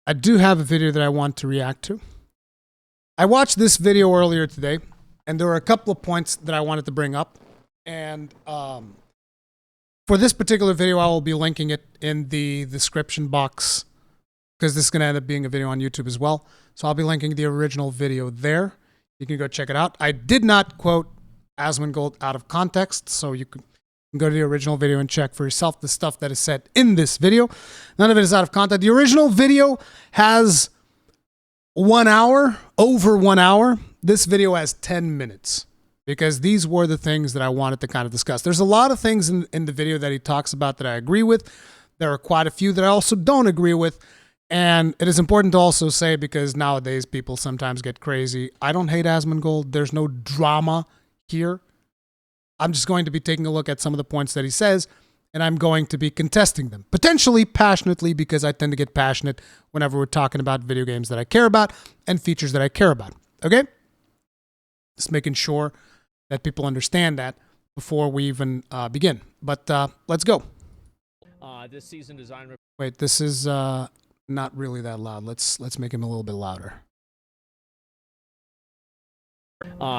I do have a video that I want to react to. I watched this video earlier today, and there were a couple of points that I wanted to bring up. And for this particular video, I will be linking it in the description box because this is going to end up being a video on YouTube as well. So I'll be linking the original video there. You can go check it out. I did not quote Asmongold out of context, so you can go to the original video and check for yourself the stuff that is said in this video. None of it is out of context. The original video has 1 hour, over 1 hour. This video has 10 minutes because these were the things that I wanted to kind of discuss. There's a lot of things in the video that he talks about that I agree with. There are quite a few that I also don't agree with. And it is important to also say, because nowadays people sometimes get crazy, I don't hate Asmongold. There's no drama here. I'm just going to be taking a look at some of the points that he says, and I'm going to be contesting them. Potentially passionately, because I tend to get passionate whenever we're talking about video games that I care about and features that I care about. Okay? Just making sure that people understand that before we even begin. But let's go. This season design... Wait, this is not really that loud. Let's make him a little bit louder.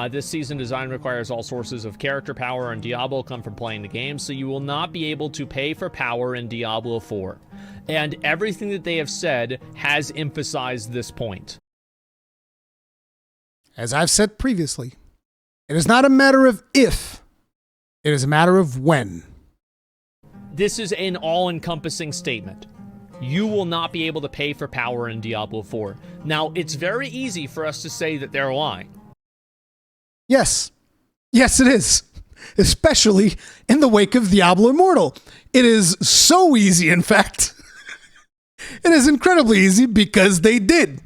This season design requires all sources of character power in Diablo come from playing the game, so you will not be able to pay for power in Diablo IV. And everything that they have said has emphasized this point. As I've said previously, it is not a matter of if, it is a matter of when. This is an all-encompassing statement. You will not be able to pay for power in Diablo IV. Now, it's very easy for us to say that they're lying. Yes. Yes, it is. Especially in the wake of Diablo Immortal. It is so easy, in fact. It is incredibly easy because they did.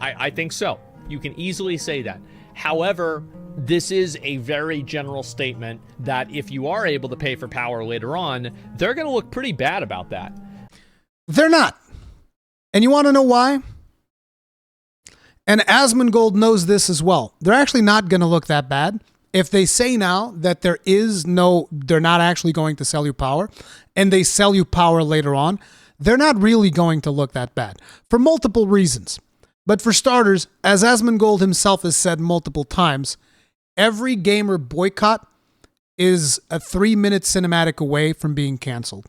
I think so. You can easily say that. However, this is a very general statement that if you are able to pay for power later on, they're going to look pretty bad about that. They're not. And you want to know why? And Asmongold knows this as well. They're actually not going to look that bad. If they say now that they're not actually going to sell you power, and they sell you power later on, they're not really going to look that bad for multiple reasons. But for starters, as Asmongold himself has said multiple times, every gamer boycott is a 3-minute cinematic away from being canceled.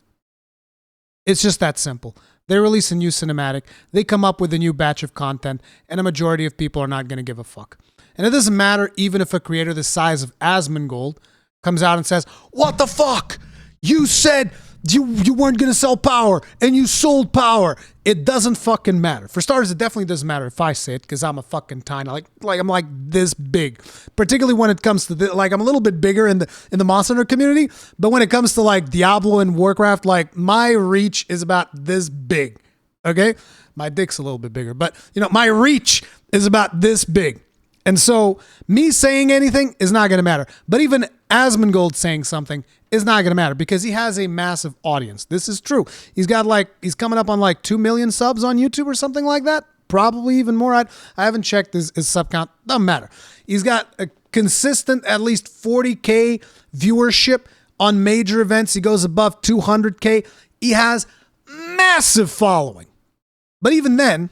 It's just that simple. They release a new cinematic, they come up with a new batch of content, and a majority of people are not going to give a fuck. And it doesn't matter even if a creator the size of Asmongold comes out and says, "What the fuck? You said you weren't going to sell power, and you sold power." It doesn't fucking matter. For starters, it definitely doesn't matter if I say it, because I'm a fucking tiny, like I'm like this big. Particularly when it comes to I'm a little bit bigger in the Monster Hunter community, but when it comes to like Diablo and Warcraft, like my reach is about this big. Okay? My dick's a little bit bigger, but you know, my reach is about this big. And so me saying anything is not going to matter. But even Asmongold saying something is not going to matter because he has a massive audience. This is true. He's coming up on like 2 million subs on YouTube or something like that. Probably even more. I haven't checked his sub count. Doesn't matter. He's got a consistent at least 40K viewership on major events. He goes above 200K. He has massive following. But even then,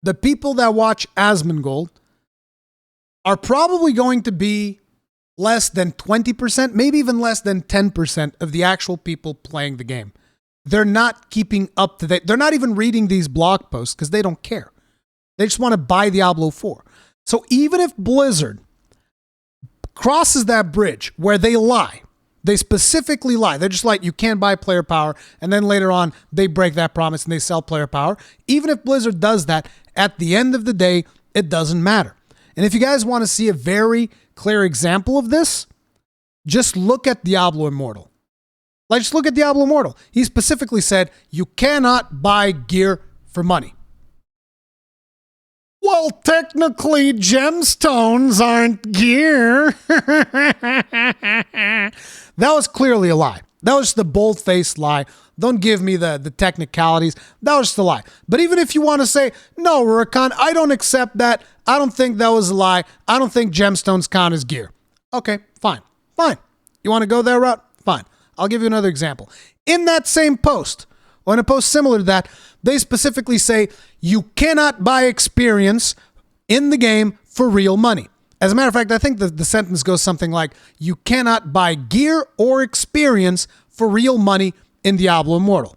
the people that watch Asmongold are probably going to be less than 20%, maybe even less than 10% of the actual people playing the game. They're not keeping up to date. They're not even reading these blog posts because they don't care. They just want to buy Diablo IV. So even if Blizzard crosses that bridge where they lie, they specifically lie. They're just like, you can't buy player power, and then later on they break that promise and they sell player power. Even if Blizzard does that, at the end of the day, it doesn't matter. And if you guys want to see a very clear example of this, just look at Diablo Immortal. Like, just look at Diablo Immortal. He specifically said, you cannot buy gear for money. Well, technically, gemstones aren't gear. That was clearly a lie. That was just a bold-faced lie. Don't give me the technicalities. That was just a lie. But even if you want to say, no, Rurikhan, I don't accept that. I don't think that was a lie. I don't think gemstones count as gear. Okay, fine. Fine. You want to go that route? Fine. I'll give you another example. In that same post, Well, in a post similar to that, they specifically say you cannot buy experience in the game for real money. As a matter of fact, I think the sentence goes something like, you cannot buy gear or experience for real money in Diablo Immortal.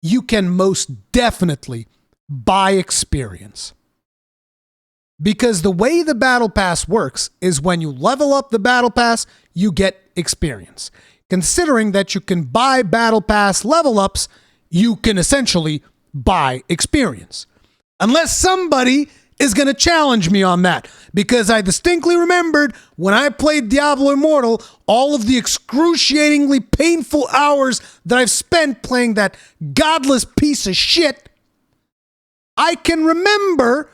You can most definitely buy experience. Because the way the Battle Pass works is when you level up the Battle Pass, you get experience. Considering that you can buy Battle Pass level ups, you can essentially buy experience. Unless somebody is going to challenge me on that. Because I distinctly remembered when I played Diablo Immortal, all of the excruciatingly painful hours that I've spent playing that godless piece of shit. I can remember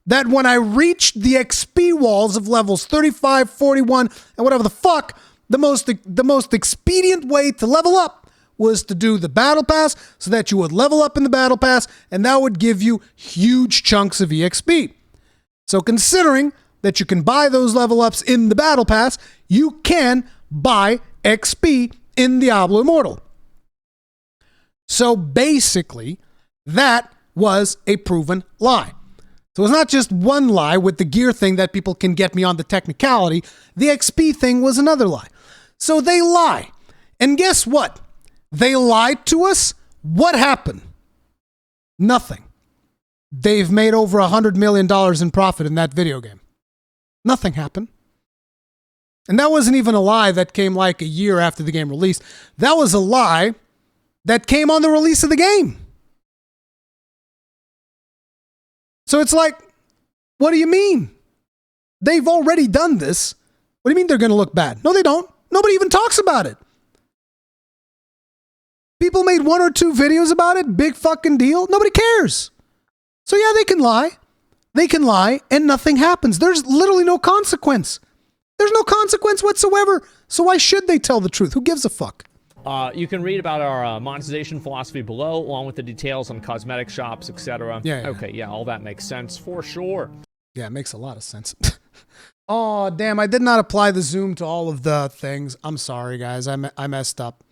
that when I reached the XP walls of levels 35, 41, and whatever the fuck, the most expedient way to level up was to do the Battle Pass so that you would level up in the Battle Pass, and that would give you huge chunks of EXP. So considering that you can buy those level ups in the Battle Pass, you can buy XP in Diablo Immortal. So basically, that was a proven lie. So it's not just one lie with the gear thing that people can get me on the technicality. The XP thing was another lie. So they lie. And guess what? They lied to us. What happened? Nothing. They've made over $100 million in profit in that video game. Nothing happened. And that wasn't even a lie that came like a year after the game released. That was a lie that came on the release of the game. So it's like, what do you mean? They've already done this. What do you mean they're going to look bad? No, they don't. Nobody even talks about it. People made 1 or 2 videos about it. Big fucking deal. Nobody cares. So yeah, they can lie. They can lie and nothing happens. There's literally no consequence. There's no consequence whatsoever. So why should they tell the truth? Who gives a fuck? You can read about our monetization philosophy below, along with the details on cosmetic shops, etc. Yeah. Okay, yeah, all that makes sense for sure. Yeah, it makes a lot of sense. Oh, damn, I did not apply the zoom to all of the things. I'm sorry, guys. I messed up.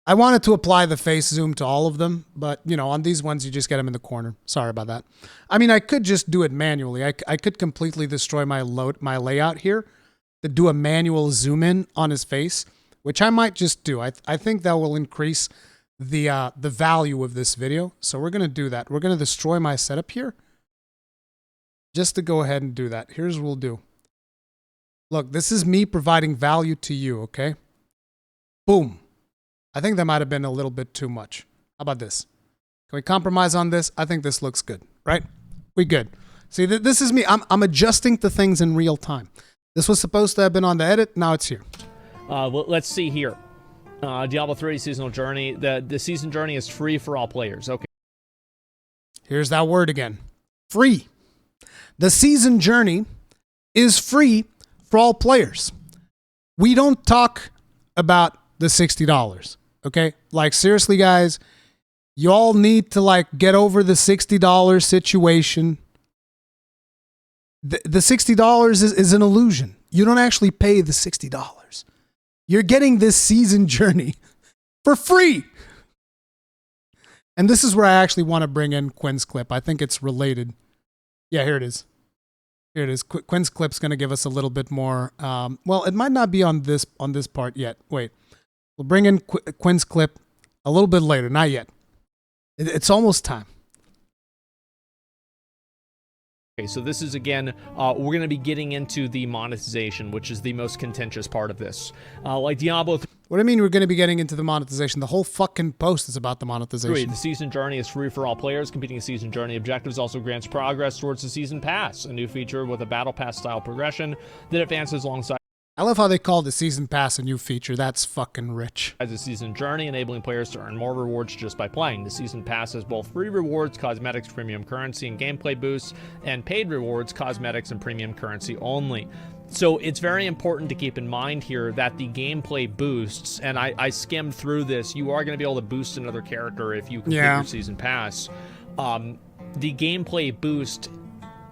I wanted to apply the face zoom to all of them, but, you know, on these ones, you just get them in the corner. Sorry about that. I mean, I could just do it manually. I could completely destroy my layout here to do a manual zoom in on his face, which I might just do. I think that will increase the value of this video. So we're going to do that. We're going to destroy my setup here just to go ahead and do that. Here's what we'll do. Look, this is me providing value to you, okay? Boom. I think that might have been a little bit too much. How about this? Can we compromise on this? I think this looks good, right? We good. See, this is me. I'm adjusting to things in real time. This was supposed to have been on the edit. Now it's here. Well, let's see here. Diablo 3 Seasonal Journey. The Season Journey is free for all players. Okay. Here's that word again. Free. The Season Journey is free for all players. We don't talk about the $60. Okay? Like, seriously, guys, you all need to, like, get over the $60 situation. The $60 is an illusion. You don't actually pay the $60. You're getting this Season Journey for free. And this is where I actually want to bring in Quinn's clip. I think it's related. Yeah, here it is. Here it is. Quinn's clip's going to give us a little bit more. Well, it might not be on this part yet. Wait. We'll bring in Quinn's clip a little bit later. Not yet. It's almost time. Okay, so this is, again, we're going to be getting into the monetization, which is the most contentious part of this. Like Diablo 3. What do you mean we're going to be getting into the monetization? The whole fucking post is about the monetization. The Season Journey is free for all players. Completing a Season Journey objectives also grants progress towards the Season Pass, a new feature with a Battle Pass style progression that advances alongside. I love how they call the Season Pass a new feature. That's fucking rich. As a Season Journey, enabling players to earn more rewards just by playing. The Season Pass has both free rewards, cosmetics, premium currency, and gameplay boosts, and paid rewards, cosmetics, and premium currency only. So it's very important to keep in mind here that the gameplay boosts, and I skimmed through this, you are going to be able to boost another character if you complete your Season Pass. The gameplay boost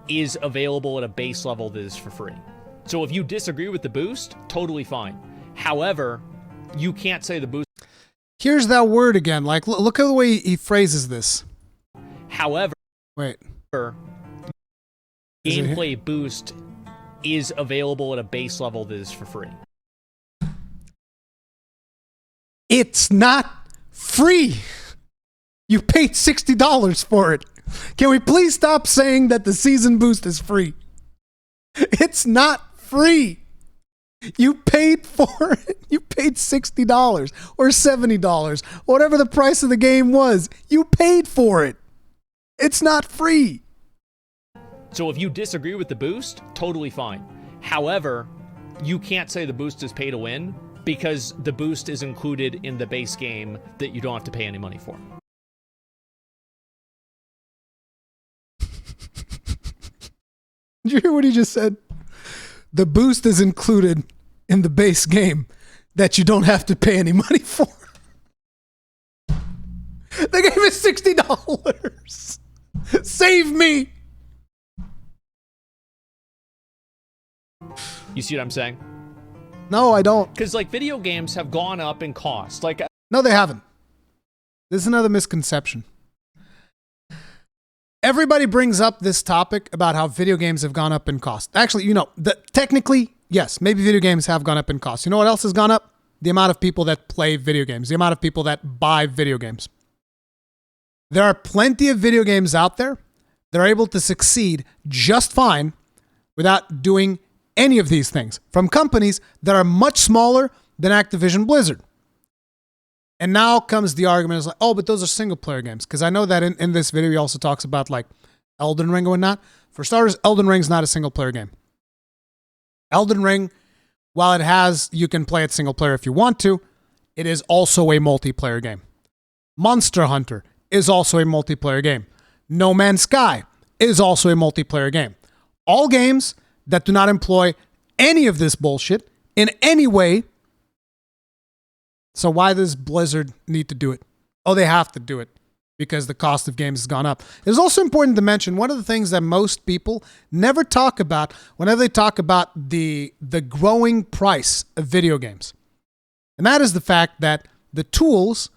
is available at a base level that is for free. So if you disagree with the boost, totally fine. However, you can't say the boost. Here's that word again. Like, look at the way he phrases this. However, Wait. gameplay boost is available at a base level that is for free. It's not free. You paid $60 for it. Can we please stop saying that the season boost is free? It's not free. You paid for it. You paid $60 or $70, whatever the price of the game was. You paid for it. It's not free. So if you disagree with the boost, totally fine. However, you can't say the boost is pay to win because the boost is included in the base game that you don't have to pay any money for. Did you hear what he just said? The boost is included in the base game that you don't have to pay any money for. The game is $60. Save me. You see what I'm saying? No, I don't. Because like video games have gone up in cost. Like No, they haven't. This is another misconception. Everybody brings up this topic about how video games have gone up in cost. Actually, technically, yes, maybe video games have gone up in cost. You know what else has gone up? The amount of people that play video games, the amount of people that buy video games. There are plenty of video games out there that are able to succeed just fine without doing any of these things from companies that are much smaller than Activision Blizzard. And now comes the argument is like, oh, but those are single player games. Because I know that in this video, he also talks about like Elden Ring and whatnot. For starters, Elden Ring's not a single player game. Elden Ring, while it has, you can play it single player if you want to, it is also a multiplayer game. Monster Hunter is also a multiplayer game. No Man's Sky is also a multiplayer game. All games that do not employ any of this bullshit in any way. So why does Blizzard need to do it? Oh, they have to do it because the cost of games has gone up. It's also important to mention one of the things that most people never talk about whenever they talk about the growing price of video games. And that is the fact that the tools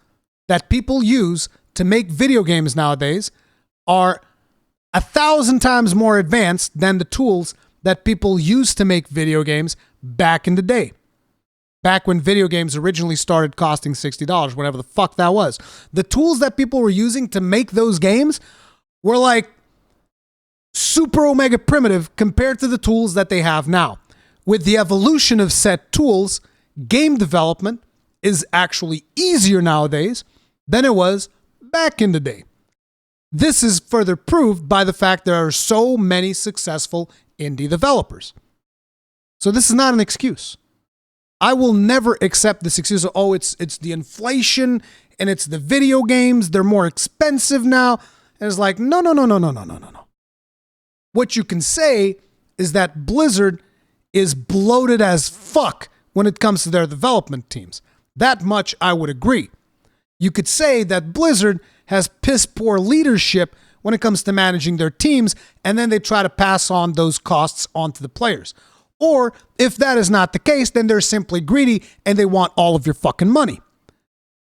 that people use to make video games nowadays are 1,000 times more advanced than the tools that people used to make video games back in the day. Back when video games originally started costing $60, whatever the fuck that was. The tools that people were using to make those games were like super omega primitive compared to the tools that they have now. With the evolution of set tools, game development is actually easier nowadays than it was back in the day. This is further proved by the fact there are so many successful indie developers. So this is not an excuse. I will never accept this excuse of, oh, it's the inflation and it's the video games. They're more expensive now. And it's like, no. What you can say is that Blizzard is bloated as fuck when it comes to their development teams. That much I would agree. You could say that Blizzard has piss poor leadership when it comes to managing their teams, and then they try to pass on those costs onto the players. Or if that is not the case, then they're simply greedy and they want all of your fucking money.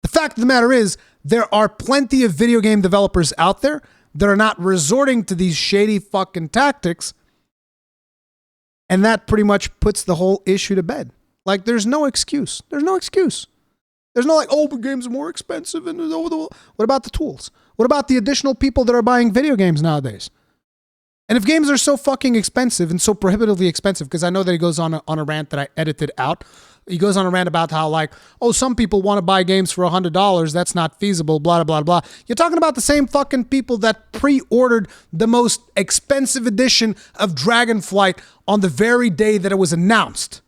The fact of the matter is, there are plenty of video game developers out there that are not resorting to these shady fucking tactics. And that pretty much puts the whole issue to bed. Like, there's no excuse. There's no excuse. There's no like, oh, but games are more expensive. And what about the tools? What about the additional people that are buying video games nowadays? And if games are so fucking expensive and so prohibitively expensive, because I know that he goes on a rant that I edited out. He goes on a rant about how like, oh, some people want to buy games for $100. That's not feasible, blah, blah, blah, blah. You're talking about the same fucking people that pre-ordered the most expensive edition of Dragonflight on the very day that it was announced.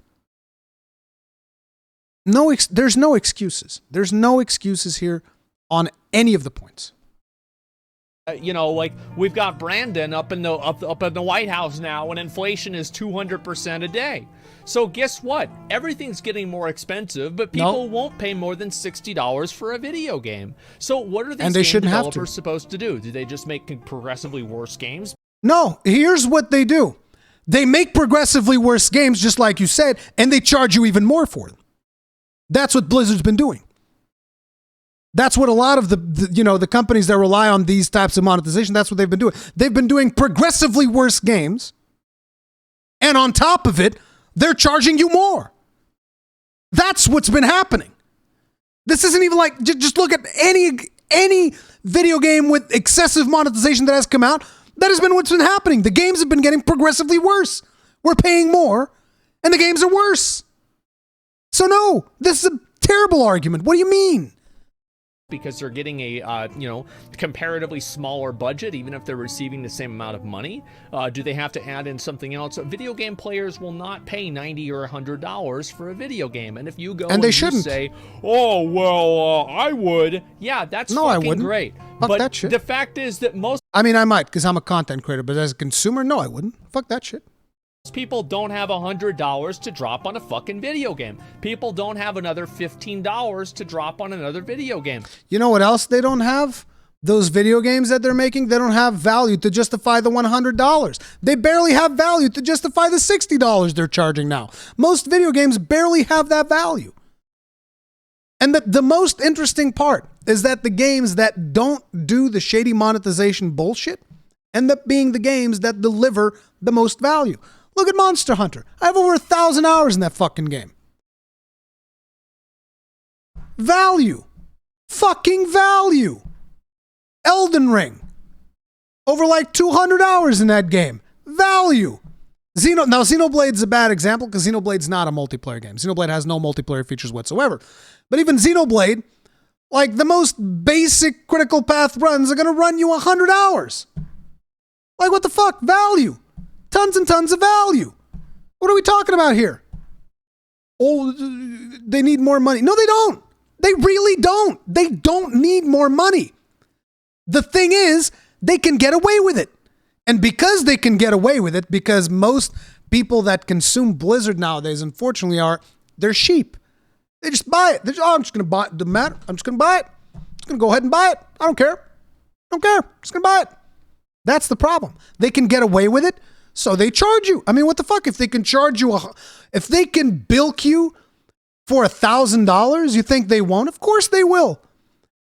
There's no excuses. There's no excuses here on any of the points. Like we've got Brandon up in the White House now, and inflation is 200% a day. So guess what? Everything's getting more expensive, but people won't pay more than $60 for a video game. So what are these game developers supposed to do? Do they just make progressively worse games? No, here's what they do. They make progressively worse games, just like you said, and they charge you even more for them. That's what Blizzard's been doing. That's what a lot of the companies that rely on these types of monetization, that's what they've been doing. They've been doing progressively worse games. And on top of it, they're charging you more. That's what's been happening. This isn't even like, just look at any video game with excessive monetization that has come out. That has been what's been happening. The games have been getting progressively worse. We're paying more, and the games are worse. So no, this is a terrible argument. What do you mean? Because they're getting a comparatively smaller budget, even if they're receiving the same amount of money. Do they have to add in something else? Video game players will not pay $90 or $100 for a video game. And if you go and they shouldn't say, "Oh well, I would," yeah, that's no, I fucking wouldn't. Great. Fuck but that shit. The fact is that most I mean, I might because I'm a content creator, but as a consumer, no, I wouldn't. Fuck that shit. people don't have $100 to drop on a fucking video game. People don't have another $15 to drop on another video game. You know what else they don't have? Those video games that they're making, they don't have value to justify the $100. They barely have value to justify the $60 they're charging now. Most video games barely have that value. And the most interesting part is that the games that don't do the shady monetization bullshit end up being the games that deliver the most value. Look at Monster Hunter. I have over 1,000 hours in that fucking game. Value. Fucking value. Elden Ring. Over like 200 hours in that game. Value. Now, Xenoblade's a bad example because Xenoblade's not a multiplayer game. Xenoblade has no multiplayer features whatsoever. But even Xenoblade, like the most basic critical path runs are going to run you 100 hours. Like what the fuck? Value. Tons and tons of value. What are we talking about here? Oh, they need more money. No, they don't. They really don't. They don't need more money. The thing is, they can get away with it. And because they can get away with it, because most people that consume Blizzard nowadays, unfortunately, they're sheep. They just buy it. I'm just going to buy it. Doesn't matter. I'm just going to buy it. I'm just going to go ahead and buy it. I don't care. I'm just going to buy it. That's the problem. They can get away with it, so they charge you. I mean, what the fuck? If they can charge you, if they can bilk you for $1,000, you think they won't? Of course they will.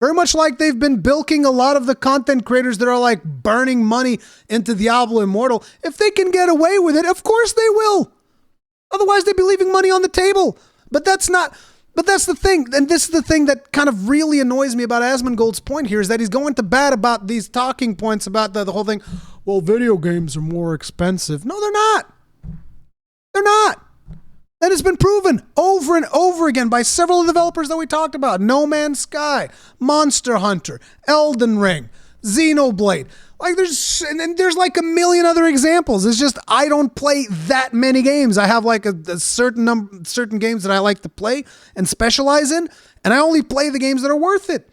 Very much like they've been bilking a lot of the content creators that are like burning money into Diablo Immortal. If they can get away with it, of course they will. Otherwise, they'd be leaving money on the table. But that's the thing. And this is the thing that kind of really annoys me about Asmongold's point here is that he's going to bat about these talking points about the whole thing. Well, video games are more expensive. No, they're not. They're not. That has been proven over and over again by several of the developers that we talked about. No Man's Sky, Monster Hunter, Elden Ring, Xenoblade. Like there's like a million other examples. It's just I don't play that many games. I have like a certain games that I like to play and specialize in, and I only play the games that are worth it.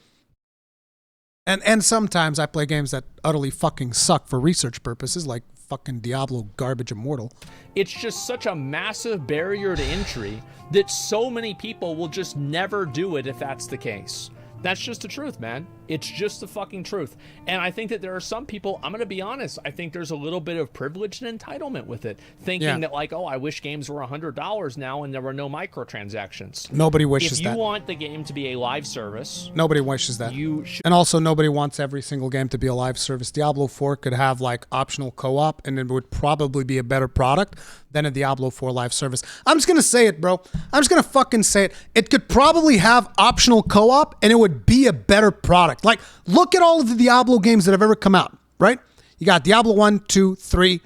And sometimes I play games that utterly fucking suck for research purposes, like fucking Diablo Garbage Immortal. It's just such a massive barrier to entry that so many people will just never do it if that's the case. That's just the truth, man. It's just the fucking truth. And I think that there are some people, I'm going to be honest, I think there's a little bit of privilege and entitlement with it. Thinking that like, oh, I wish games were $100 now and there were no microtransactions. Nobody wishes that. If you want the game to be a live service. Nobody wishes that. And also nobody wants every single game to be a live service. Diablo 4 could have like optional co-op and it would probably be a better product than a Diablo 4 live service. I'm just going to say it, bro. I'm just going to fucking say it. It could probably have optional co-op and it would be a better product. Like, look at all of the Diablo games that have ever come out, right? You got Diablo 1, 2, 3,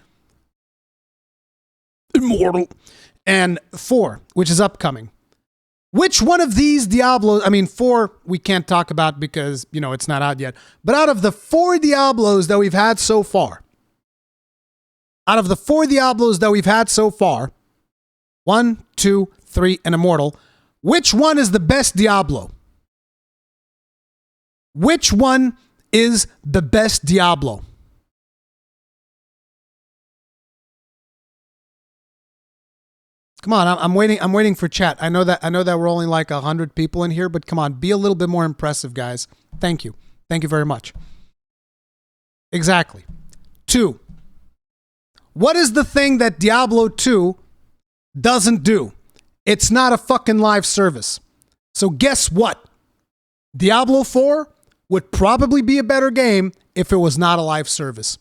Immortal, and 4, which is upcoming. Which one of these Diablos, 4 we can't talk about because, it's not out yet. But out of the 4 Diablos that we've had so far, 1, 2, 3, and Immortal, which one is the best Diablo? Which one is the best Diablo? Come on, I'm waiting for chat. I know that we're only like 100 people in here, but come on, be a little bit more impressive, guys. Thank you. Thank you very much. Exactly. 2. What is the thing that Diablo 2 doesn't do? It's not a fucking live service. So guess what? Diablo 4 would probably be a better game if it was not a live service.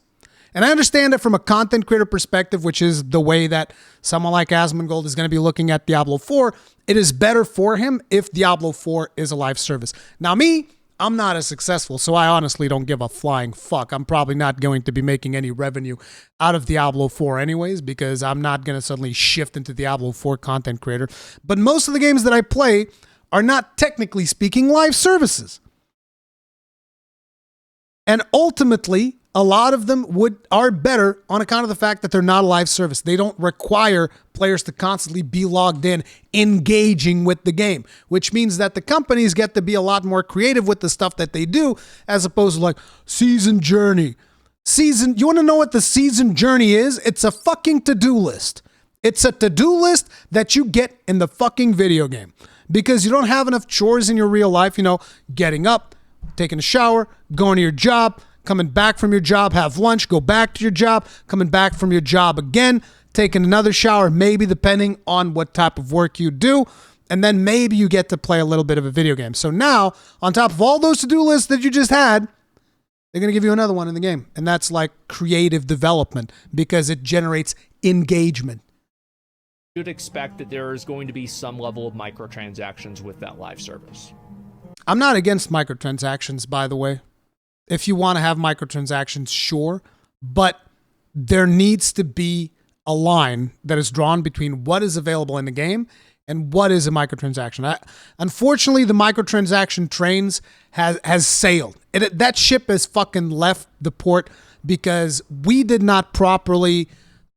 And I understand it from a content creator perspective, which is the way that someone like Asmongold is going to be looking at Diablo 4. It is better for him if Diablo 4 is a live service. Now me, I'm not as successful, so I honestly don't give a flying fuck. I'm probably not going to be making any revenue out of Diablo 4 anyways, because I'm not going to suddenly shift into Diablo 4 content creator. But most of the games that I play are not, technically speaking, live services. And ultimately, a lot of them are better on account of the fact that they're not a live service. They don't require players to constantly be logged in, engaging with the game, which means that the companies get to be a lot more creative with the stuff that they do, as opposed to like season journey. You want to know what the season journey is? It's a fucking to-do list. It's a to-do list that you get in the fucking video game because you don't have enough chores in your real life, getting up, taking a shower, going to your job, coming back from your job, have lunch, go back to your job, coming back from your job again, taking another shower, maybe depending on what type of work you do, and then maybe you get to play a little bit of a video game. So now, on top of all those to-do lists that you just had, they're going to give you another one in the game, and that's like creative development because it generates engagement. You'd expect that there is going to be some level of microtransactions with that live service. I'm not against microtransactions, by the way. If you want to have microtransactions, sure, but there needs to be a line that is drawn between what is available in the game and what is a microtransaction. Unfortunately, the microtransaction trains has sailed. That ship has fucking left the port because we did not properly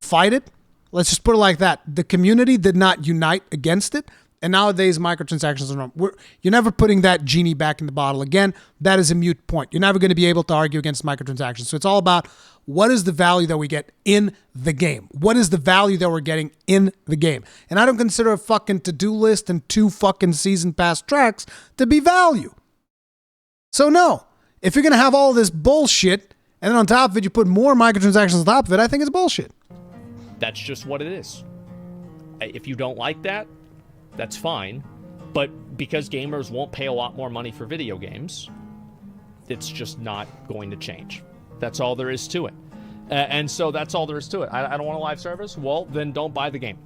fight it. Let's just put it like that. The community did not unite against it. And nowadays, microtransactions are normal. You're never putting that genie back in the bottle again. That is a moot point. You're never going to be able to argue against microtransactions. So it's all about what is the value that we get in the game? What is the value that we're getting in the game? And I don't consider a fucking to-do list and 2 fucking season pass tracks to be value. So no, if you're going to have all this bullshit and then on top of it, you put more microtransactions on top of it, I think it's bullshit. That's just what it is. If you don't like that, that's fine, but because gamers won't pay a lot more money for video games, it's just not going to change. That's all there is to it. And so that's all there is to it. I don't want a live service? Well, then don't buy the game.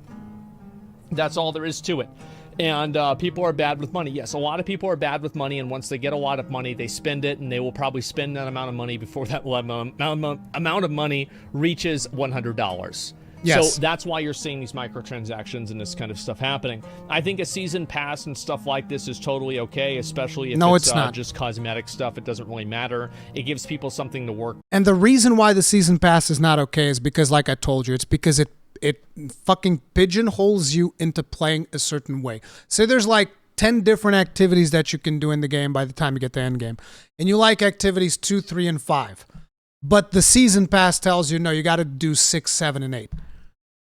That's all there is to it. And people are bad with money. Yes, a lot of people are bad with money, and once they get a lot of money, they spend it, and they will probably spend that amount of money before that amount of money reaches $100. Yes. So that's why you're seeing these microtransactions and this kind of stuff happening. I think a season pass and stuff like this is totally okay, especially if it's not just cosmetic stuff. It doesn't really matter. It gives people something to work. And the reason why the season pass is not okay is because, like I told you, it's because it fucking pigeonholes you into playing a certain way. So there's like 10 different activities that you can do in the game by the time you get to end game. And you like activities 2, 3, and 5. But the season pass tells you, no, you got to do 6, 7, and 8.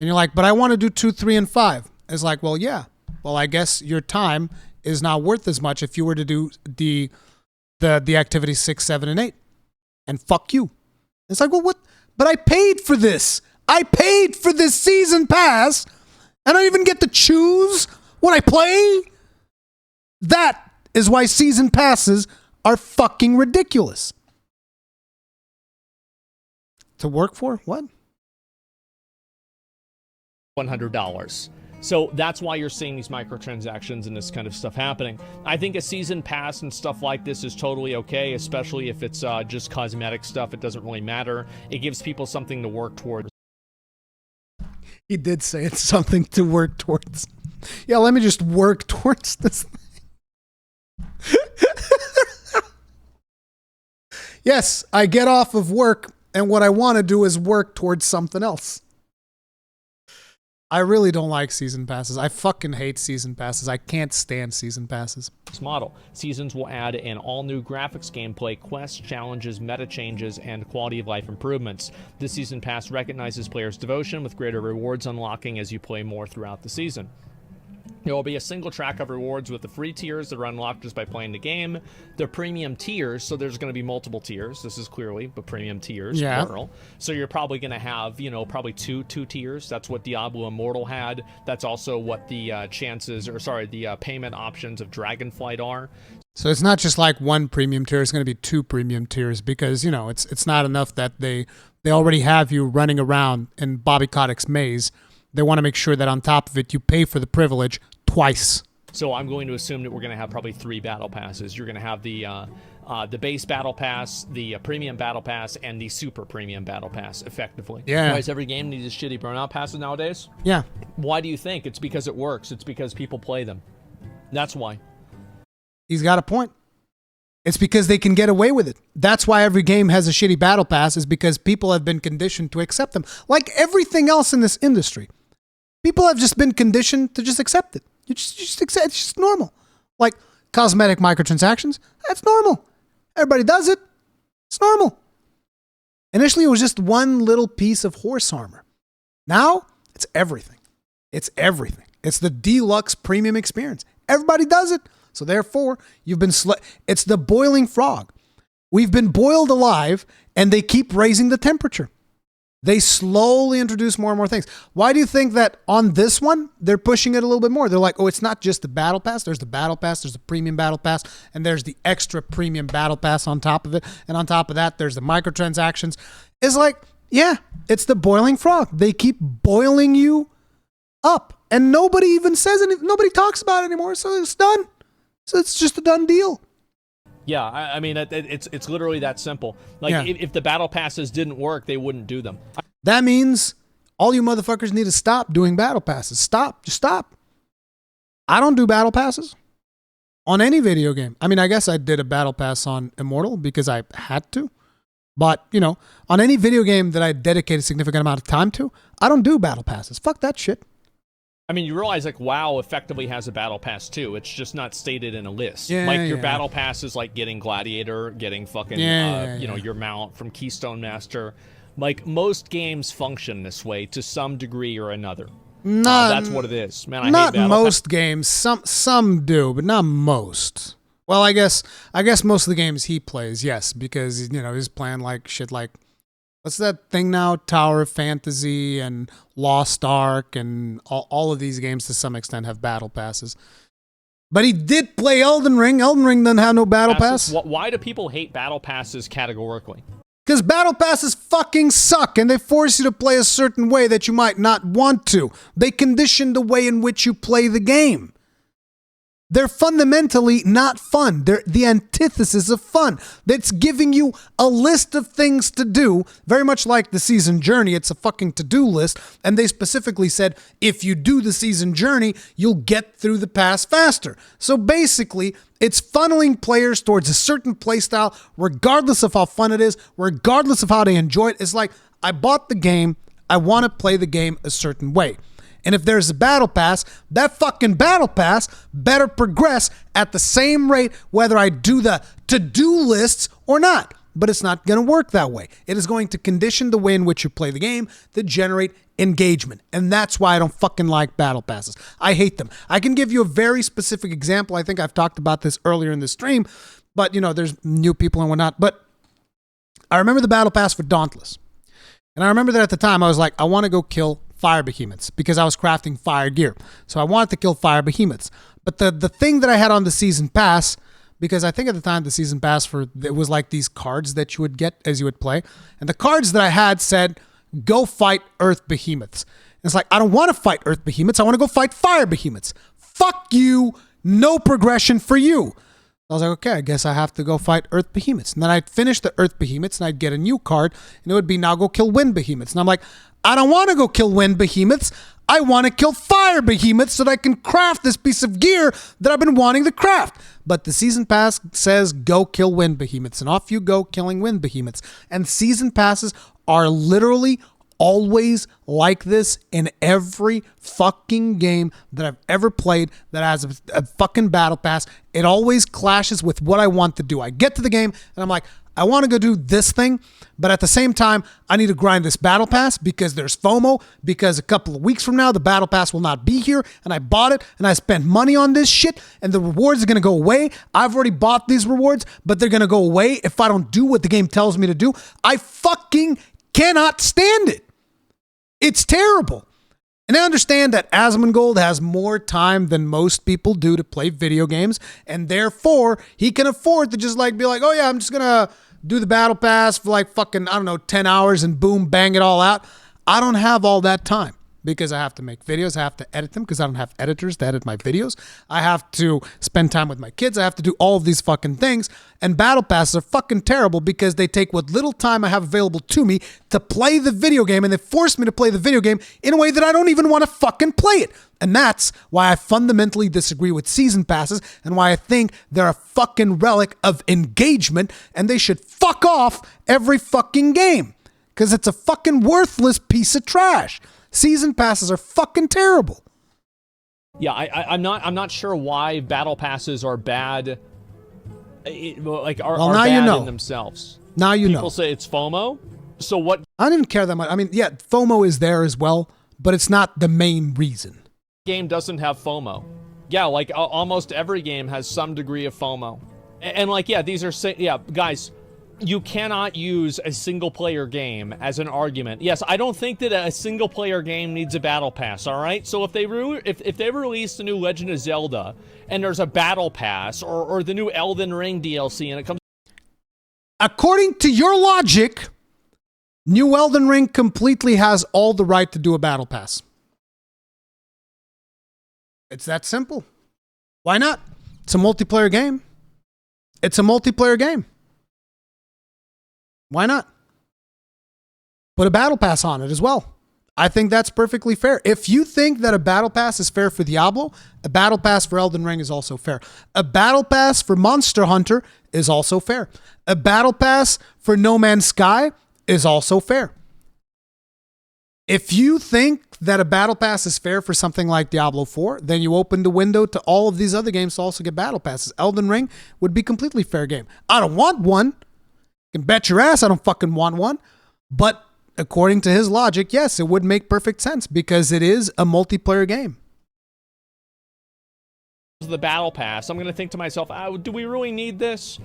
And you're like, but I want to do 2, 3, and 5. It's like, well, yeah. Well, I guess your time is not worth as much if you were to do the activities 6, 7, and 8. And fuck you. It's like, well, what? But I paid for this. I paid for this season pass. I don't even get to choose what I play. That is why season passes are fucking ridiculous. To work for? What? $100. So that's why you're seeing these microtransactions and this kind of stuff happening. I think a season pass and stuff like this is totally okay, especially if it's just cosmetic stuff. It doesn't really matter. It gives people something to work towards. He did say it's something to work towards. Yeah, let me just work towards this thing. Yes, I get off of work, and what I want to do is work towards something else. I really don't like season passes. I fucking hate season passes. I can't stand season passes. Model. Seasons will add an all-new graphics, gameplay, quests, challenges, meta changes, and quality of life improvements. This season pass recognizes players' devotion with greater rewards unlocking as you play more throughout the season. There will be a single track of rewards with the free tiers that are unlocked just by playing the game. The premium tiers, so there's going to be multiple tiers. This is clearly the premium tiers, plural. So you're probably going to have, probably two tiers. That's what Diablo Immortal had. That's also what the payment options of Dragonflight are. So it's not just like one premium tier, it's going to be 2 premium tiers because, it's not enough that they already have you running around in Bobby Kotick's maze. They want to make sure that on top of it, you pay for the privilege twice. So I'm going to assume that we're going to have probably 3 battle passes. You're going to have the base battle pass, the premium battle pass, and the super premium battle pass, effectively. Yeah. Why does every game need these shitty burnout passes nowadays? Yeah. Why do you think? It's because it works. It's because people play them. That's why. He's got a point. It's because they can get away with it. That's why every game has a shitty battle pass, is because people have been conditioned to accept them. Like everything else in this industry. People have just been conditioned to just accept it. You just accept, it's just normal. Like cosmetic microtransactions, that's normal. Everybody does it. It's normal. Initially, it was just one little piece of horse armor. Now, it's everything. It's everything. It's the deluxe premium experience. Everybody does it. So therefore, you've been it's the boiling frog. We've been boiled alive, and they keep raising the temperature. They slowly introduce more and more things. Why do you think that on this one, they're pushing it a little bit more? They're like, oh, it's not just the battle pass. There's the battle pass, there's the premium battle pass, and there's the extra premium battle pass on top of it. And on top of that, there's the microtransactions. It's like, yeah, it's the boiling frog. They keep boiling you up. And nobody even says anything. Nobody talks about it anymore, so it's done. So it's just a done deal. Yeah, I mean, it's literally that simple. Like, Yeah. if the battle passes didn't work, they wouldn't do them. That means all you motherfuckers need to stop doing battle passes. Stop. Just stop. I don't do battle passes on any video game. I mean, I guess I did a battle pass on Immortal because I had to. But, on any video game that I dedicate a significant amount of time to, I don't do battle passes. Fuck that shit. I mean, you realize, like, WoW effectively has a battle pass, too. It's just not stated in a list. Yeah, like, your yeah. battle pass is like getting Gladiator, getting fucking, your mount from Keystone Master. Like, most games function this way to some degree or another. That's what it is. Man, I hate not battle most games. Some do, but not most. Well, I guess most of the games he plays, yes, because, he's playing like shit like, what's that thing now? Tower of Fantasy and Lost Ark and all of these games to some extent have battle passes. But he did play Elden Ring. Elden Ring doesn't have no battle pass. Why do people hate battle passes categorically? Because battle passes fucking suck and they force you to play a certain way that you might not want to. They condition the way in which you play the game. They're fundamentally not fun. They're the antithesis of fun. That's giving you a list of things to do, very much like the season journey. It's a fucking to-do list. And they specifically said, if you do the season journey, you'll get through the pass faster. So basically, it's funneling players towards a certain playstyle, regardless of how fun it is, regardless of how they enjoy it. It's like, I bought the game. I want to play the game a certain way. And if there's a battle pass, that fucking battle pass better progress at the same rate whether I do the to-do lists or not. But it's not going to work that way. It is going to condition the way in which you play the game to generate engagement. And that's why I don't fucking like battle passes. I hate them. I can give you a very specific example. I think I've talked about this earlier in the stream, but there's new people and whatnot. But I remember the battle pass for Dauntless. And I remember that at the time I was like, I want to go kill fire behemoths because I was crafting fire gear. So I wanted to kill fire behemoths. But the thing that I had on the season pass, because I think at the time the season pass it was like these cards that you would get as you would play. And the cards that I had said, go fight earth behemoths. And it's like, I don't want to fight earth behemoths. I want to go fight fire behemoths. Fuck you. No progression for you. I was like, okay, I guess I have to go fight earth behemoths. And then I'd finish the earth behemoths and I'd get a new card and it would be now go kill wind behemoths. And I'm like, I don't want to go kill wind behemoths. I want to kill fire behemoths so that I can craft this piece of gear that I've been wanting to craft. But the season pass says go kill wind behemoths and off you go killing wind behemoths. And season passes are literally always like this in every fucking game that I've ever played that has a fucking battle pass. It always clashes with what I want to do. I get to the game and I'm like, I want to go do this thing, but at the same time, I need to grind this battle pass because there's FOMO, because a couple of weeks from now, the battle pass will not be here, and I bought it, and I spent money on this shit, and the rewards are going to go away. I've already bought these rewards, but they're going to go away if I don't do what the game tells me to do. I fucking cannot stand it. It's terrible. And I understand that Asmongold has more time than most people do to play video games, and therefore he can afford to just like be like, oh yeah, I'm just gonna do the battle pass for like fucking, I don't know, 10 hours and boom, bang it all out. I don't have all that time because I have to make videos. I have to edit them because I don't have editors to edit my videos. I have to spend time with my kids. I have to do all of these fucking things. And battle passes are fucking terrible because they take what little time I have available to me to play the video game, and they force me to play the video game in a way that I don't even want to fucking play it. And that's why I fundamentally disagree with season passes and why I think they're a fucking relic of engagement and they should fuck off every fucking game because it's a fucking worthless piece of trash. Season passes are fucking terrible. Yeah, I'm not sure why battle passes are bad. Are bad in themselves. Now you know. People say it's FOMO. So what? I don't even care that much. I mean, yeah, FOMO is there as well, but it's not the main reason. Game doesn't have FOMO. Yeah, like almost every game has some degree of FOMO. And like, yeah, these are guys. You cannot use a single-player game as an argument. Yes, I don't think that a single-player game needs a battle pass, all right? So if they release the new Legend of Zelda and there's a battle pass or the new Elden Ring DLC and it comes... According to your logic, new Elden Ring completely has all the right to do a battle pass. It's that simple. Why not? It's a multiplayer game. It's a multiplayer game. Why not? Put a battle pass on it as well. I think that's perfectly fair. If you think that a battle pass is fair for Diablo, a battle pass for Elden Ring is also fair. A battle pass for Monster Hunter is also fair. A battle pass for No Man's Sky is also fair. If you think that a battle pass is fair for something like Diablo 4, then you open the window to all of these other games to also get battle passes. Elden Ring would be a completely fair game. I don't want one. You can bet your ass I don't fucking want one. But according to his logic, yes, it would make perfect sense because it is a multiplayer game. The battle pass, I'm going to think to myself, do we really need this?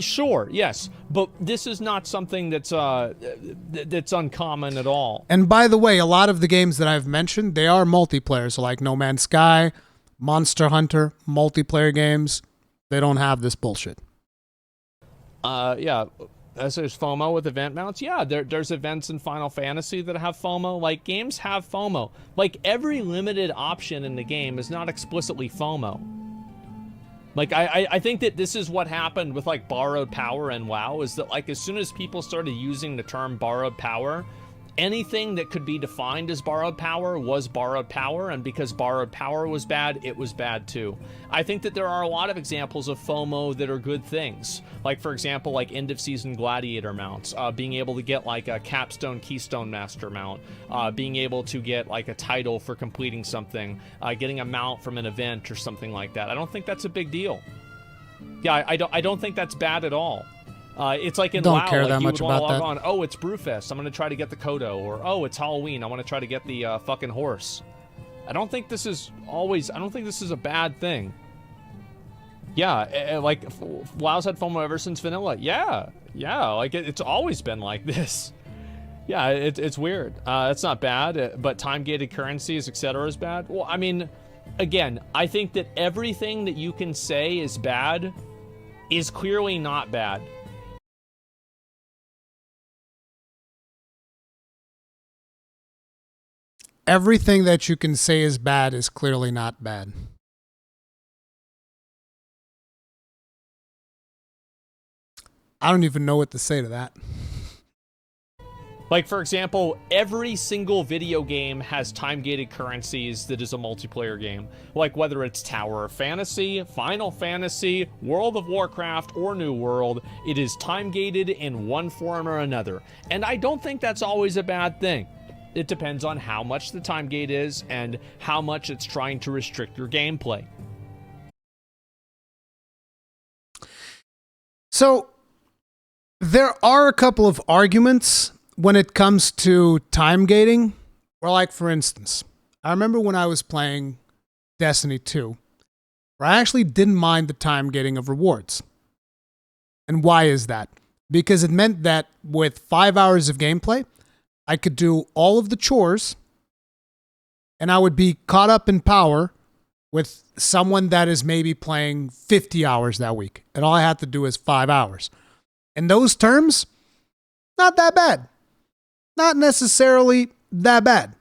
Sure, yes, but this is not something that's uncommon at all. And by the way, a lot of the games that I've mentioned, they are multiplayer. So like No Man's Sky, Monster Hunter, multiplayer games, they don't have this bullshit. Yeah. As there's FOMO with event mounts, yeah, there's events in Final Fantasy that have FOMO. Like, games have FOMO. Like, every limited option in the game is not explicitly FOMO. Like, I think that this is what happened with, like, borrowed power and WoW, is that, like, as soon as people started using the term borrowed power, anything that could be defined as borrowed power was borrowed power, and because borrowed power was bad, it was bad too. I think that there are a lot of examples of FOMO that are good things. Like, for example, like end-of-season gladiator mounts, being able to get like a capstone keystone master mount, being able to get like a title for completing something, getting a mount from an event or something like that. I don't think that's a big deal. Yeah, I don't think that's bad at all. It's like in WoW, care like that you much would want to about log that. on, oh, it's Brewfest, I'm going to try to get the Kodo, or oh, it's Halloween, I want to try to get the fucking horse. I don't think this is a bad thing. Yeah, like, WoW's had FOMO ever since vanilla. Yeah, like, it's always been like this. Yeah, it's weird. It's not bad, but time-gated currencies, etc. is bad. Well, I mean, again, I think that everything that you can say is bad is clearly not bad. Everything that you can say is bad is clearly not bad. I don't even know what to say to that. Like, for example, every single video game has time-gated currencies that is a multiplayer game. Like, whether it's Tower of Fantasy, Final Fantasy, World of Warcraft, or New World, it is time-gated in one form or another. And I don't think that's always a bad thing. It depends on how much the time gate is and how much it's trying to restrict your gameplay. So, there are a couple of arguments when it comes to time gating. Or like, for instance, I remember when I was playing Destiny 2, where I actually didn't mind the time gating of rewards. And why is that? Because it meant that with 5 hours of gameplay, I could do all of the chores and I would be caught up in power with someone that is maybe playing 50 hours that week. And all I have to do is 5 hours. In those terms, not that bad. Not necessarily that bad.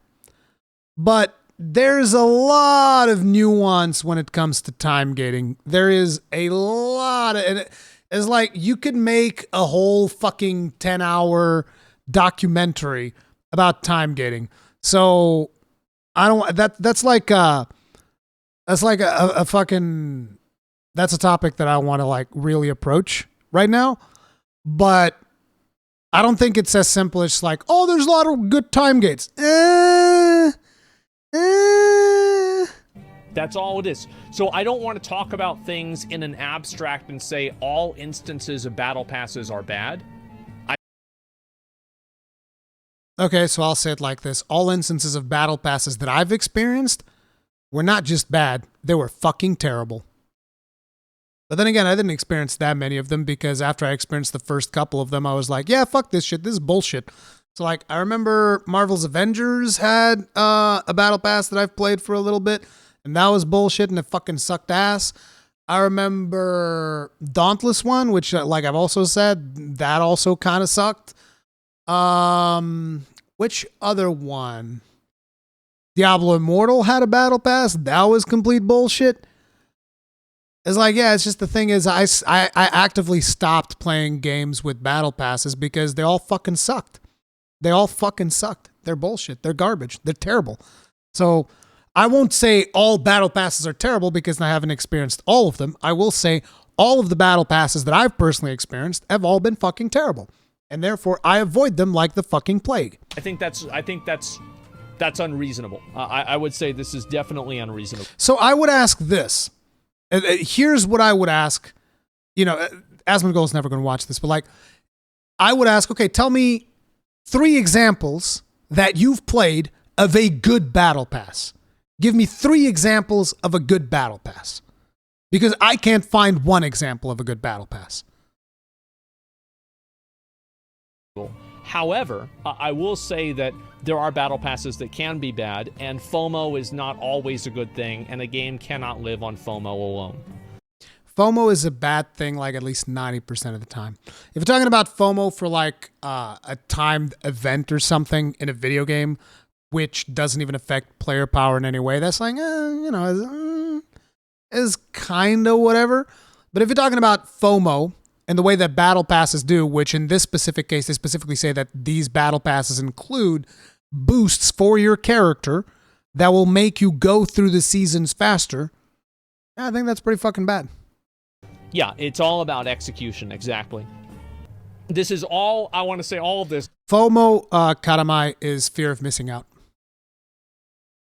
But there's a lot of nuance when it comes to time gating. There is a lot of, and it's like you could make a whole fucking 10-hour documentary about time gating. So I don't, that's like a fucking, that's a topic that I want to like really approach right now. But I don't think it's as simple as like, oh, there's a lot of good time gates. That's all it is. So I don't want to talk about things in an abstract and say all instances of battle passes are bad. Okay, so I'll say it like this. All instances of battle passes that I've experienced were not just bad, they were fucking terrible. But then again, I didn't experience that many of them because after I experienced the first couple of them, I was like, yeah, fuck this shit. This is bullshit. So like, I remember Marvel's Avengers had a battle pass that I've played for a little bit, and that was bullshit and it fucking sucked ass. I remember Dauntless one, which like I've also said, that also kind of sucked. Which other one? Diablo Immortal had a battle pass. That was complete bullshit. It's like, yeah, it's just the thing is I actively stopped playing games with battle passes because they all fucking sucked. They all fucking sucked. They're bullshit. They're garbage. They're terrible. So I won't say all battle passes are terrible because I haven't experienced all of them. I will say all of the battle passes that I've personally experienced have all been fucking terrible. And therefore I avoid them like the fucking plague. I think that's unreasonable. I would say this is definitely unreasonable. So I would ask this. Here's what I would ask. You know, Asmongold's never going to watch this, but like, I would ask, okay, tell me 3 examples that you've played of a good battle pass. Give me 3 examples of a good battle pass. Because I can't find one example of a good battle pass. However, I will say that there are battle passes that can be bad, and FOMO is not always a good thing, and a game cannot live on FOMO alone. FOMO is a bad thing like at least 90% of the time. If you're talking about FOMO for like a timed event or something in a video game, which doesn't even affect player power in any way, that's like, is kind of whatever. But if you're talking about FOMO, and the way that battle passes do, which in this specific case, they specifically say that these battle passes include boosts for your character that will make you go through the seasons faster. I think that's pretty fucking bad. Yeah, it's all about execution, exactly. This is all, I want to say all of this. FOMO, Karamai, is fear of missing out.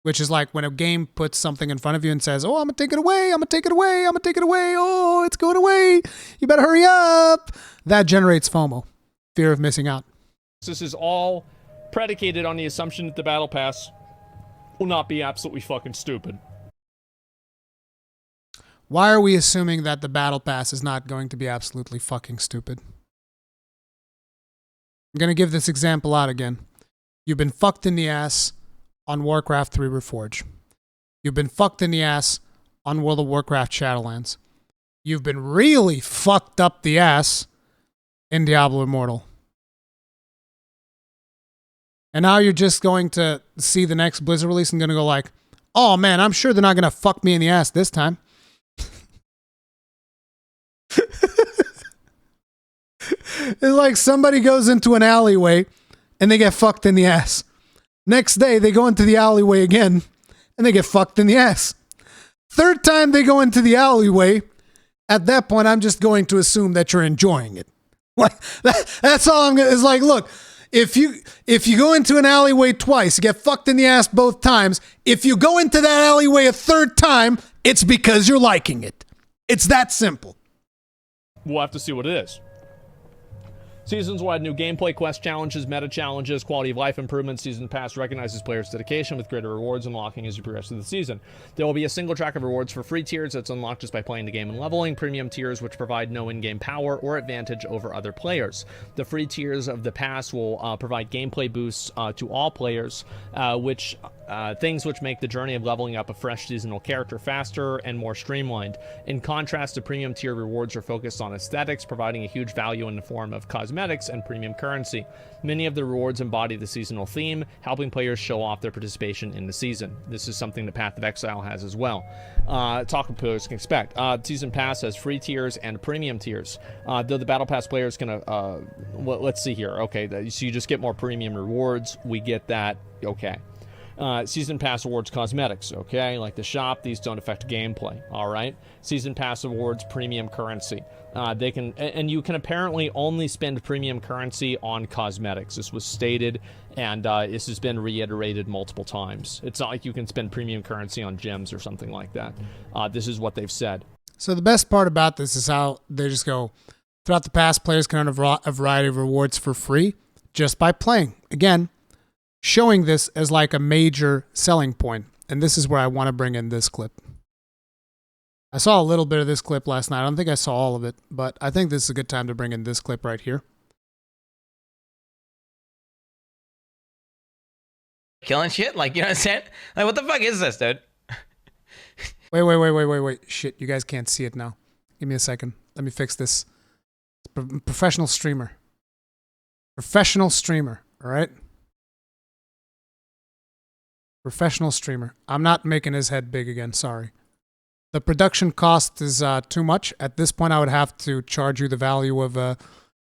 Which is like when a game puts something in front of you and says, oh, I'm going to take it away, I'm going to take it away, I'm going to take it away, oh, it's going away, you better hurry up. That generates FOMO, fear of missing out. This is all predicated on the assumption that the battle pass will not be absolutely fucking stupid. Why are we assuming that the battle pass is not going to be absolutely fucking stupid? I'm going to give this example out again. You've been fucked in the ass on Warcraft 3 Reforged. You've been fucked in the ass on World of Warcraft Shadowlands. You've been really fucked up the ass in Diablo Immortal. And now you're just going to see the next Blizzard release and going to go like, oh man, I'm sure they're not going to fuck me in the ass this time. It's like somebody goes into an alleyway and they get fucked in the ass. Next day, they go into the alleyway again, and they get fucked in the ass. Third time they go into the alleyway, at that point, I'm just going to assume that you're enjoying it. Like that's all I'm gonna. It's like, look, if you go into an alleyway twice, you get fucked in the ass both times. If you go into that alleyway a third time, it's because you're liking it. It's that simple. We'll have to see what it is. Seasons will add new gameplay, quest challenges, meta challenges, quality of life improvements. Season Pass recognizes players' dedication with greater rewards unlocking as you progress through the season. There will be a single track of rewards for free tiers that's unlocked just by playing the game and leveling, premium tiers which provide no in-game power or advantage over other players. The free tiers of the pass will provide gameplay boosts to all players, things which make the journey of leveling up a fresh seasonal character faster and more streamlined. In contrast, the premium tier rewards are focused on aesthetics, providing a huge value in the form of cosmetics and premium currency. Many of the rewards embody the seasonal theme, helping players show off their participation in the season. This is something the Path of Exile has as well. Talk what players can expect. Season Pass has free tiers and premium tiers. Though the Battle Pass players can, let's see here. Okay, so you just get more premium rewards. We get that. Okay. Season Pass awards cosmetics, okay? Like the shop, these don't affect gameplay, all right? Season Pass awards premium currency. You can apparently only spend premium currency on cosmetics. This was stated, and this has been reiterated multiple times. It's not like you can spend premium currency on gems or something like that. This is what they've said. So the best part about this is how they just go, throughout the past, players can earn a variety of rewards for free just by playing. Again, showing this as like a major selling point. And this is where I want to bring in this clip. I saw a little bit of this clip last night. I don't think I saw all of it, but I think this is a good time to bring in this clip right here. Killing shit? Like, you know what I'm saying? Like, what the fuck is this, dude? Wait. Shit, you guys can't see it now. Give me a second. Let me fix this. Professional streamer. All right? Professional streamer. I'm not making his head big again, sorry. The production cost is too much. At this point, I would have to charge you the value of a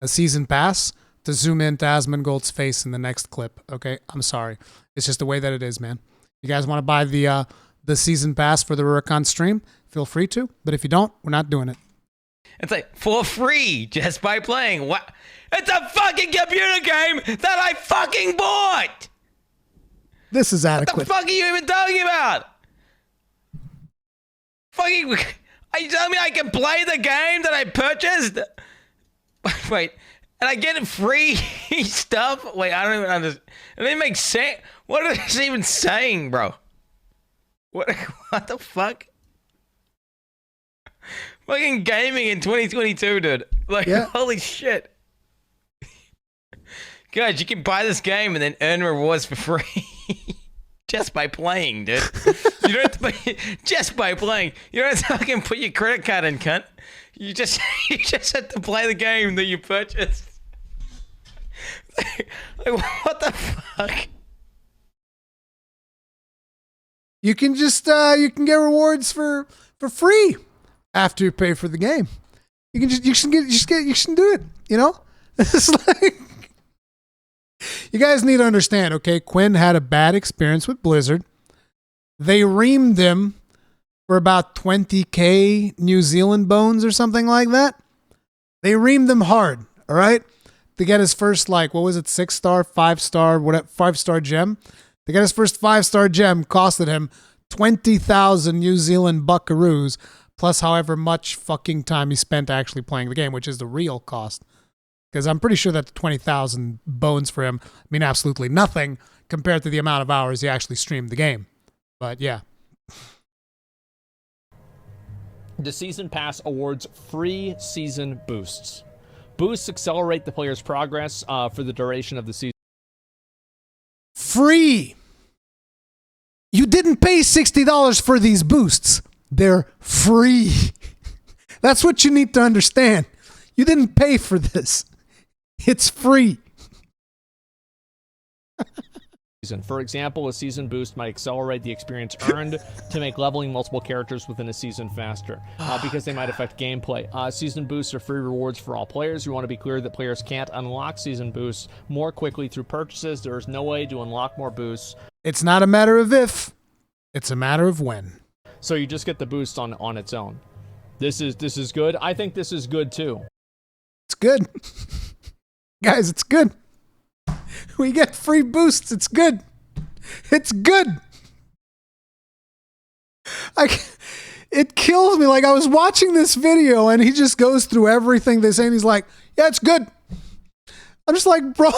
season pass to zoom into Asmongold's face in the next clip, okay? I'm sorry. It's just the way that it is, man. You guys want to buy the season pass for the Rurikhan stream? Feel free to, but if you don't, we're not doing it. It's like, for free, just by playing. What? It's a fucking computer game that I fucking bought! This is adequate. What the fuck are you even talking about? Fucking, are you telling me I can play the game that I purchased? Wait, and I get free stuff? Wait, I don't even understand. It doesn't make sense. What is this even saying, bro? What the fuck? Fucking gaming in 2022, dude. Like, yeah. Holy shit. Guys, you can buy this game and then earn rewards for free. Just by playing, dude. You don't have to pay, just by playing. You don't have to fucking put your credit card in, cunt. You just have to play the game that you purchased. Like, what the fuck? You can just you can get rewards for free after you pay for the game. You should do it, you know? It's like, you guys need to understand, okay? Quinn had a bad experience with Blizzard. They reamed him for about 20K New Zealand bones or something like that. They reamed him hard, all right? To get his first, like, what was it, 6-star, 5-star, whatever, 5-star gem. To get his first 5-star gem costed him 20,000 New Zealand buckaroos, plus however much fucking time he spent actually playing the game, which is the real cost. Because I'm pretty sure that the 20,000 bones for him mean absolutely nothing compared to the amount of hours he actually streamed the game. But yeah. The Season Pass awards free season boosts. Boosts accelerate the player's progress for the duration of the season. Free! You didn't pay $60 for these boosts. They're free. That's what you need to understand. You didn't pay for this. It's free. For example, a season boost might accelerate the experience earned to make leveling multiple characters within a season faster, because they might affect gameplay. Season boosts are free rewards for all players. We want to be clear that players can't unlock season boosts more quickly through purchases. There is no way to unlock more boosts. It's not a matter of if, it's a matter of when. So you just get the boost on its own. This is good. I think this is good too. It's good. Guys, it's good. We get free boosts. It's good. It's good. It kills me. Like, I was watching this video and he just goes through everything they say and he's like, yeah, it's good. I'm just like, bro,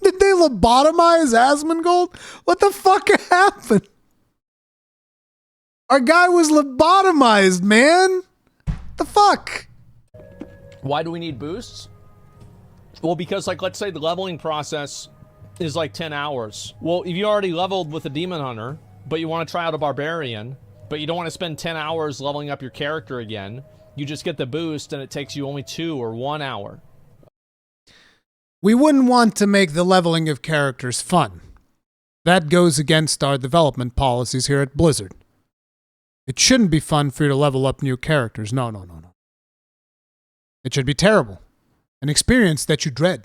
did they lobotomize Asmongold? What the fuck happened? Our guy was lobotomized, man. The fuck? Why do we need boosts? Well, because, like, let's say the leveling process is like 10 hours. Well, if you already leveled with a demon hunter, but you want to try out a barbarian, but you don't want to spend 10 hours leveling up your character again, you just get the boost and it takes you only 2 or 1 hour. We wouldn't want to make the leveling of characters fun. That goes against our development policies here at Blizzard. It shouldn't be fun for you to level up new characters. No. It should be terrible. An experience that you dread.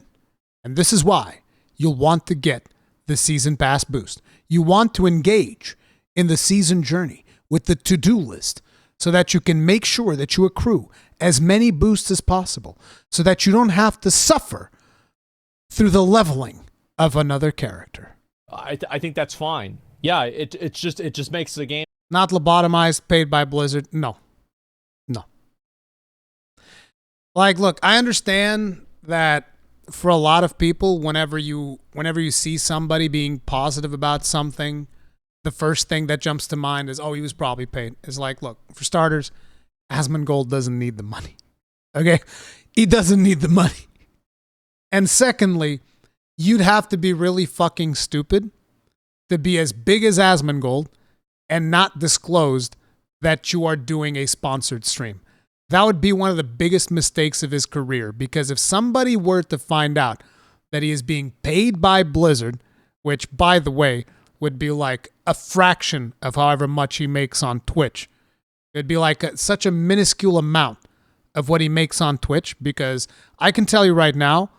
And this is why you'll want to get the Season Pass boost. You want to engage in the season journey with the to-do list so that you can make sure that you accrue as many boosts as possible so that you don't have to suffer through the leveling of another character. I think that's fine. Yeah, it just makes the game... Not lobotomized, paid by Blizzard. No. Like, look, I understand that for a lot of people, whenever you see somebody being positive about something, the first thing that jumps to mind is, oh, he was probably paid. It's like, look, for starters, Asmongold doesn't need the money. Okay? He doesn't need the money. And secondly, you'd have to be really fucking stupid to be as big as Asmongold and not disclosed that you are doing a sponsored stream. That would be one of the biggest mistakes of his career, because if somebody were to find out that he is being paid by Blizzard, which, by the way, would be like a fraction of however much he makes on Twitch. It'd be like such a minuscule amount of what he makes on Twitch, because I can tell you right now,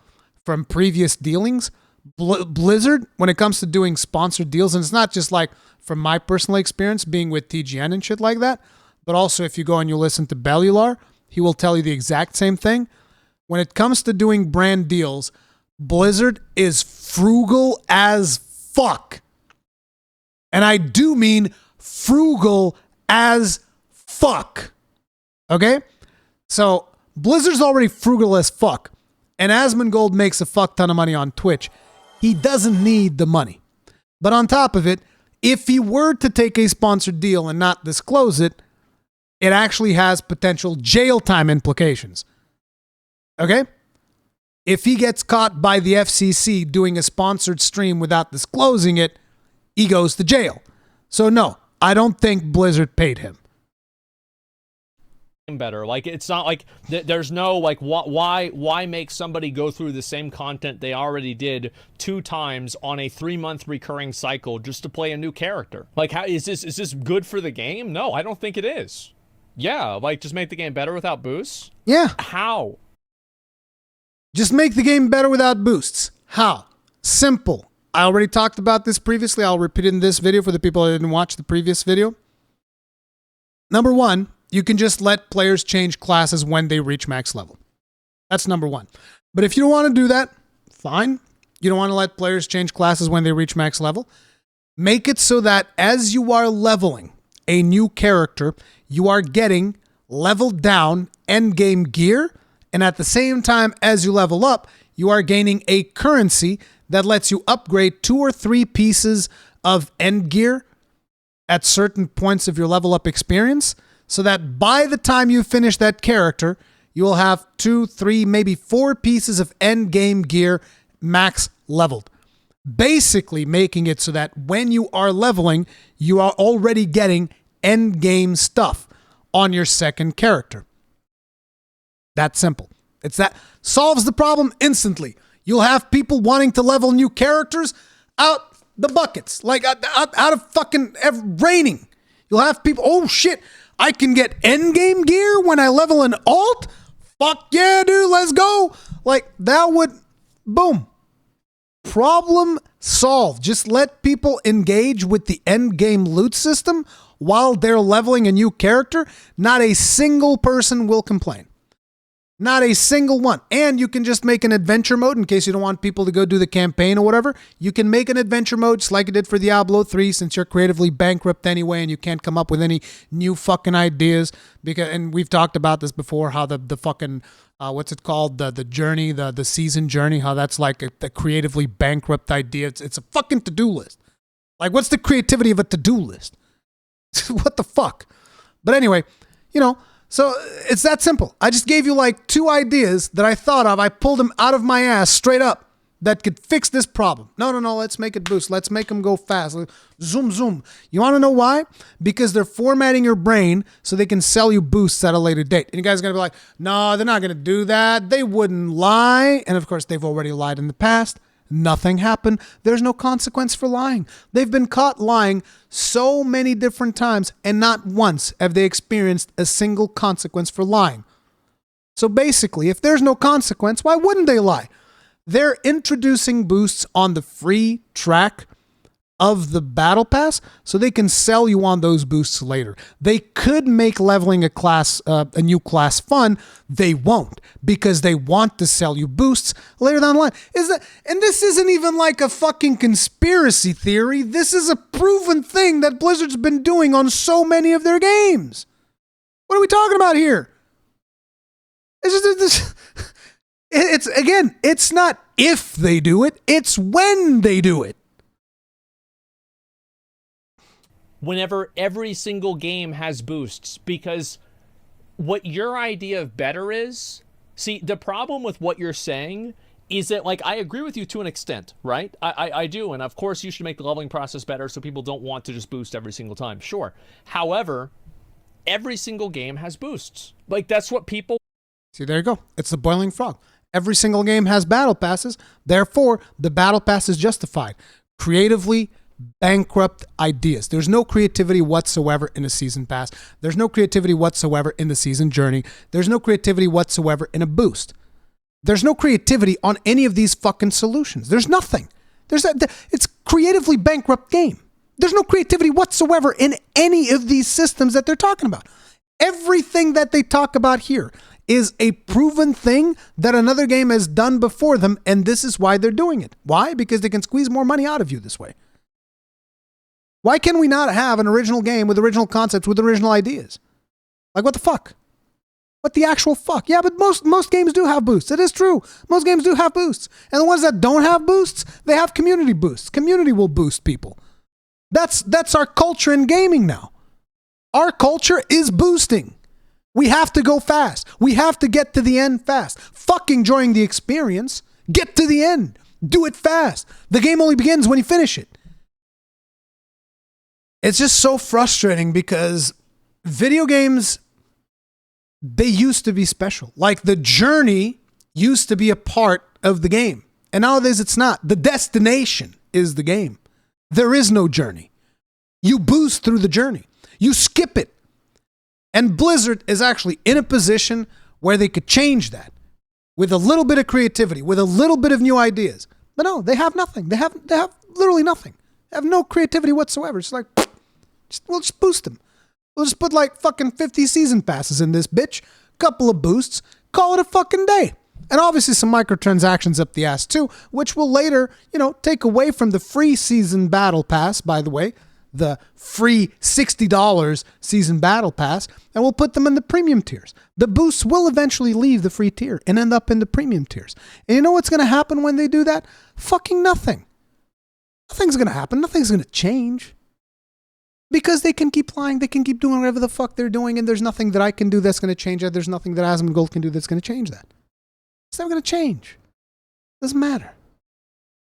from previous dealings, Blizzard, when it comes to doing sponsored deals, and it's not just like from my personal experience being with TGN and shit like that, but also if you go and you listen to Bellular, he will tell you the exact same thing. When it comes to doing brand deals, Blizzard is frugal as fuck. And I do mean frugal as fuck. Okay? So Blizzard's already frugal as fuck. And Asmongold makes a fuck ton of money on Twitch. He doesn't need the money. But on top of it, if he were to take a sponsored deal and not disclose it, it actually has potential jail time implications. Okay? If he gets caught by the FCC doing a sponsored stream without disclosing it, he goes to jail. So no, I don't think Blizzard paid him. Better. Like, it's not like there's no like why make somebody go through the same content they already did 2 times on a 3-month recurring cycle just to play a new character? Like, how is this good for the game? No, I don't think it is. Yeah, like, just make the game better without boosts? Yeah. How? Just make the game better without boosts. How? Simple. I already talked about this previously. I'll repeat it in this video for the people that didn't watch the previous video. Number 1, you can just let players change classes when they reach max level. That's number 1. But if you don't want to do that, fine. You don't want to let players change classes when they reach max level. Make it so that as you are leveling a new character, you are getting leveled down endgame gear, and at the same time as you level up, you are gaining a currency that lets you upgrade 2 or 3 pieces of end gear at certain points of your level up experience, so that by the time you finish that character, you will have 2, 3, maybe 4 pieces of end game gear max leveled. Basically making it so that when you are leveling, you are already getting end game stuff on your second character. That simple. It's that solves the problem instantly. You'll have people wanting to level new characters out the buckets, like out of fucking raining. You'll have people, oh shit, I can get endgame gear when I level an alt? Fuck yeah, dude, let's go. Like, that would, boom. Problem solved. Just let people engage with the endgame loot system while they're leveling a new character. Not a single person will complain. Not a single one. And you can just make an adventure mode in case you don't want people to go do the campaign or whatever. You can make an adventure mode just like it did for Diablo 3 since you're creatively bankrupt anyway and you can't come up with any new fucking ideas. And we've talked about this before, how the fucking, what's it called? The journey, the season journey, how that's like a creatively bankrupt idea. It's a fucking to-do list. Like, what's the creativity of a to-do list? What the fuck? But anyway, so it's that simple. I just gave you like 2 ideas that I thought of. I pulled them out of my ass straight up that could fix this problem. No, let's make it boost. Let's make them go fast. Zoom. You want to know why? Because they're formatting your brain so they can sell you boosts at a later date. And you guys are going to be like, no, they're not going to do that. They wouldn't lie. And of course, they've already lied in the past. Nothing happened. There's no consequence for lying. They've been caught lying so many different times, and not once have they experienced a single consequence for lying. So basically, if there's no consequence, why wouldn't they lie? They're introducing boosts on the free track of the battle pass so they can sell you on those boosts later. They could make leveling a new class fun. They won't, because they want to sell you boosts later down the line. And this isn't even like a fucking conspiracy theory. This is a proven thing that Blizzard's been doing on so many of their games. What are we talking about here? It's not if they do it, it's when they do it. Whenever every single game has boosts, because what your idea of better is, see, the problem with what you're saying is that, like, I agree with you to an extent, right? I do, and of course you should make the leveling process better so people don't want to just boost every single time, sure. However, every single game has boosts. Like, that's what people... See, there you go. It's the boiling frog. Every single game has battle passes, therefore the battle pass is justified. Creatively bankrupt ideas. There's no creativity whatsoever in a season pass. There's no creativity whatsoever in the season journey. There's no creativity whatsoever in a boost. There's no creativity on any of these fucking solutions. There's nothing. It's creatively bankrupt game. There's no creativity whatsoever in any of these systems that they're talking about. Everything that they talk about here is a proven thing that another game has done before them, and this is why they're doing it. Why? Because they can squeeze more money out of you this way. Why can we not have an original game with original concepts, with original ideas? Like, what the fuck? What the actual fuck? Yeah, but most games do have boosts. It is true. Most games do have boosts. And the ones that don't have boosts, they have community boosts. Community will boost people. That's our culture in gaming now. Our culture is boosting. We have to go fast. We have to get to the end fast. Fuck enjoying the experience. Get to the end. Do it fast. The game only begins when you finish it. It's just so frustrating because video games, they used to be special. Like, the journey used to be a part of the game. And nowadays it's not. The destination is the game. There is no journey. You boost through the journey. You skip it. And Blizzard is actually in a position where they could change that with a little bit of creativity, with a little bit of new ideas. But no, they have nothing. They have literally nothing. They have no creativity whatsoever. It's like, we'll just boost them. We'll just put like fucking 50 season passes in this bitch, couple of boosts, call it a fucking day. And obviously some microtransactions up the ass too, which will later, take away from the free season battle pass, by the way, the free $60 season battle pass, and we'll put them in the premium tiers. The boosts will eventually leave the free tier and end up in the premium tiers. And you know what's going to happen when they do that? Fucking nothing. Nothing's going to happen. Nothing's going to change. Because they can keep lying, they can keep doing whatever the fuck they're doing, and there's nothing that I can do that's going to change that. There's nothing that Asmongold can do that's going to change that. It's never going to change. Doesn't matter.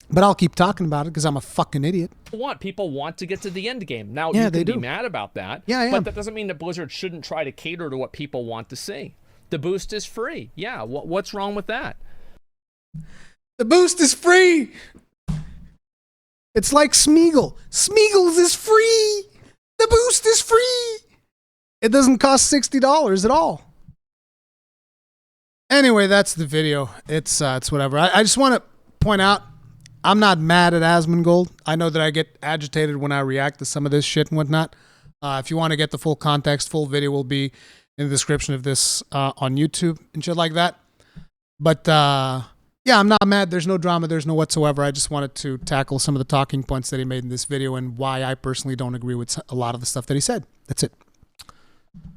But I'll keep talking about it because I'm a fucking idiot. People want to get to the end game. Now, yeah, you can be mad about that. Yeah, I am. But that doesn't mean that Blizzard shouldn't try to cater to what people want to see. The boost is free. Yeah, what's wrong with that? The boost is free. It's like Smeagol. Smeagol's is free. The boost is free. It doesn't cost $60 at all. Anyway, that's the video. It's whatever. I just want to point out, I'm not mad at Asmongold. I know that I get agitated when I react to some of this shit and whatnot. If you want to get the full context, full video will be in the description of this on YouTube and shit like that. But yeah, I'm not mad. There's no drama. There's no whatsoever. I just wanted to tackle some of the talking points that he made in this video and why I personally don't agree with a lot of the stuff that he said. That's it.